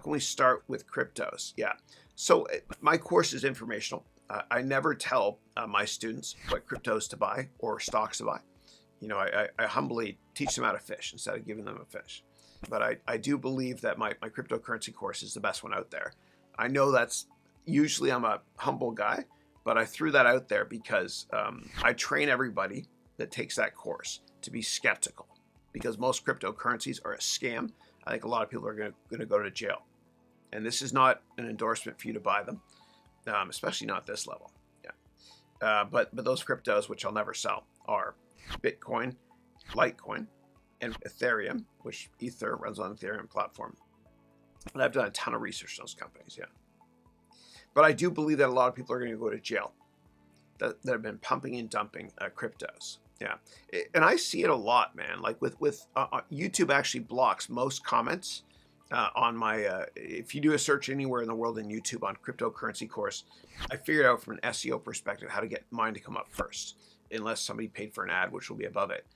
can we start with cryptos? Yeah. So my course is informational. I never tell my students what cryptos to buy or stocks to buy. You know, I humbly teach them how to fish instead of giving them a fish. But I do believe that my cryptocurrency course is the best one out there. I know that's usually I'm a humble guy, but I threw that out there because I train everybody that takes that course to be skeptical, because most cryptocurrencies are a scam. I think a lot of people are going to go to jail. And this is not an endorsement for you to buy them, especially not this level. Yeah. But those cryptos, which I'll never sell, are Bitcoin, Litecoin, and Ethereum, which Ether runs on the Ethereum platform. And I've done a ton of research on those companies, yeah. But I do believe that a lot of people are going to go to jail that have been pumping and dumping cryptos. Yeah. And I see it a lot, man. Like with YouTube actually blocks most comments on my, if you do a search anywhere in the world in YouTube on cryptocurrency course, I figured out from an SEO perspective how to get mine to come up first, unless somebody paid for an ad, which will be above it.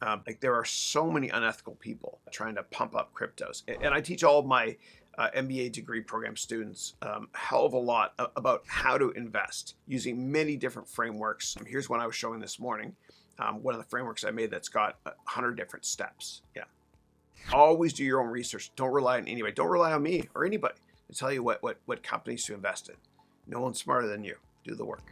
Like there are so many unethical people trying to pump up cryptos. And I teach all of my MBA degree program students a hell of a lot about how to invest using many different frameworks. Here's one I was showing this morning. One of the frameworks I made that's got 100 different steps. Yeah. Always do your own research. Don't rely on anybody. Don't rely on me or anybody to tell you what companies to invest in. No one's smarter than you. Do the work.